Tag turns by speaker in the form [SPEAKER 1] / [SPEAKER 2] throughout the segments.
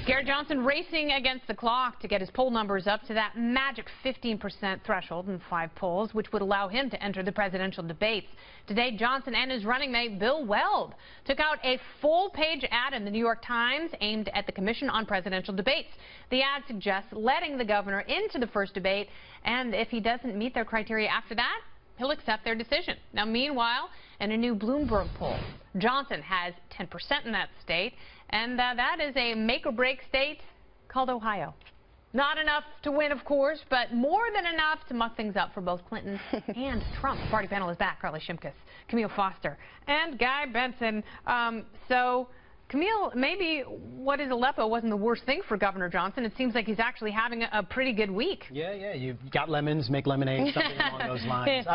[SPEAKER 1] Gary Johnson racing against the clock to get his poll numbers up to that magic 15% threshold in 5 polls, which would allow him to enter the presidential debates. Today, Johnson and his running mate, Bill Weld, took out a full-page ad in the New York Times aimed at the Commission on Presidential Debates. The ad suggests letting the governor into the first debate, and if he doesn't meet their criteria after that, he'll accept their decision. Now, meanwhile, in a new Bloomberg poll, Johnson has 10% in that state, and that is a make-or-break state called Ohio. Not enough to win, of course, but more than enough to muck things up for both Clinton and Trump. The party panel is back. Carly Shimkus, Camille Foster, and Guy Benson. Camille, maybe what is Aleppo wasn't the worst thing for Governor Johnson. It seems like he's actually having a pretty good week.
[SPEAKER 2] Yeah, you got lemons, make lemonade, something along those lines.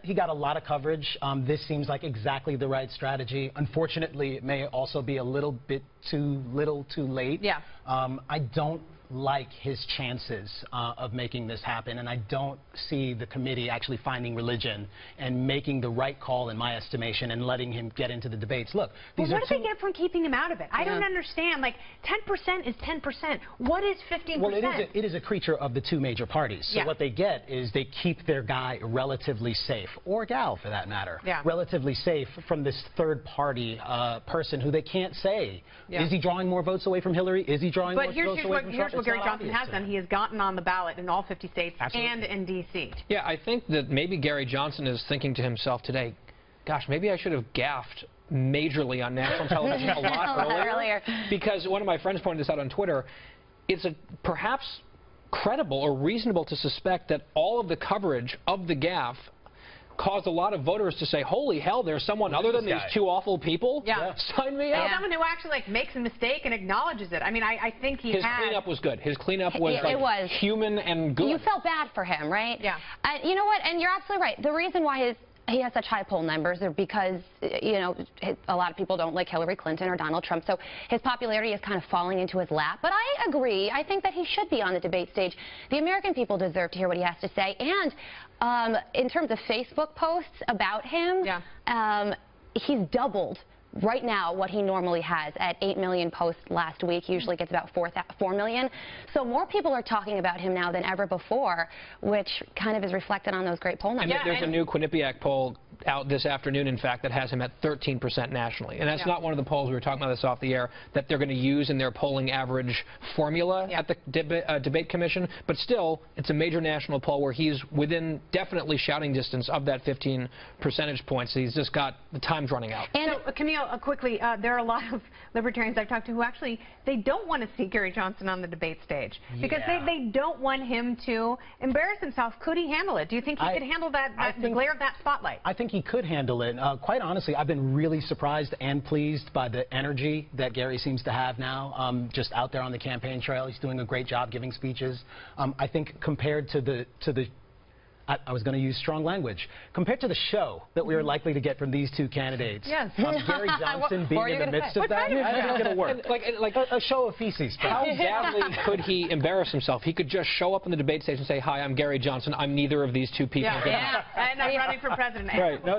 [SPEAKER 2] He got a lot of coverage. This seems like exactly the right strategy. Unfortunately, it may also be a little bit too little too late.
[SPEAKER 1] Yeah.
[SPEAKER 2] I don't like his chances of making this happen, and I don't see the committee actually finding religion and making the right call, in my estimation, and letting him get into the debates. Look,
[SPEAKER 1] what do they get from keeping him out of it? I don't understand. Like, 10% is 10%. What is 15%?
[SPEAKER 2] Well, it is a creature of the two major parties. So what they get is they keep their guy relatively safe, or gal for that matter, relatively safe from this third-party person who they can't say. Is he drawing more votes away from Hillary? Is he drawing more votes away from Trump?
[SPEAKER 1] What Gary Johnson has done, he has gotten on the ballot in all 50 states and in D.C.
[SPEAKER 3] Yeah, I think that maybe Gary Johnson is thinking to himself today, gosh, maybe I should have gaffed majorly on national television a lot earlier. Because one of my friends pointed this out on Twitter. It's perhaps credible or reasonable to suspect that all of the coverage of the gaffe caused a lot of voters to say, holy hell, there's someone other than these two awful people? Sign me up.
[SPEAKER 1] Someone who actually makes a mistake and acknowledges it. I mean, I think his
[SPEAKER 3] cleanup was good. His cleanup was human and good.
[SPEAKER 4] You felt bad for him, right?
[SPEAKER 1] Yeah.
[SPEAKER 4] You know what? And you're absolutely right. The reason why he has such high poll numbers are because, you know, a lot of people don't like Hillary Clinton or Donald Trump, so his popularity is kind of falling into his lap. But I agree. I think that he should be on the debate stage. The American people deserve to hear what he has to say. And in terms of Facebook posts about him, he's doubled right now what he normally has at 8 million posts last week. He usually gets about 4 million. So more people are talking about him now than ever before, which kind of is reflected on those great poll numbers.
[SPEAKER 3] And there's a new Quinnipiac poll out this afternoon, in fact, that has him at 13% nationally. And that's not one of the polls, we were talking about this off the air, that they're going to use in their polling average formula at the debate commission. But still, it's a major national poll where he's within definitely shouting distance of that 15 percentage points. He's just got the time's running out.
[SPEAKER 1] And so, Camille, quickly, there are a lot of libertarians I've talked to who actually, they don't want to see Gary Johnson on the debate stage because they don't want him to embarrass himself. Could he handle it? Do you think he could handle the glare of that spotlight?
[SPEAKER 2] I think he could handle it. Quite honestly, I've been really surprised and pleased by the energy that Gary seems to have now, just out there on the campaign trail. He's doing a great job giving speeches. I think compared to the I was going to use strong language. Compared to the show that we are likely to get from these two candidates, Gary Johnson being in the midst of that, I think it'll work. Like a show of feces.
[SPEAKER 3] How badly could he embarrass himself? He could just show up on the debate stage and say, hi, I'm Gary Johnson. I'm neither of these two people.
[SPEAKER 1] And I'm running for president.
[SPEAKER 2] Right. No,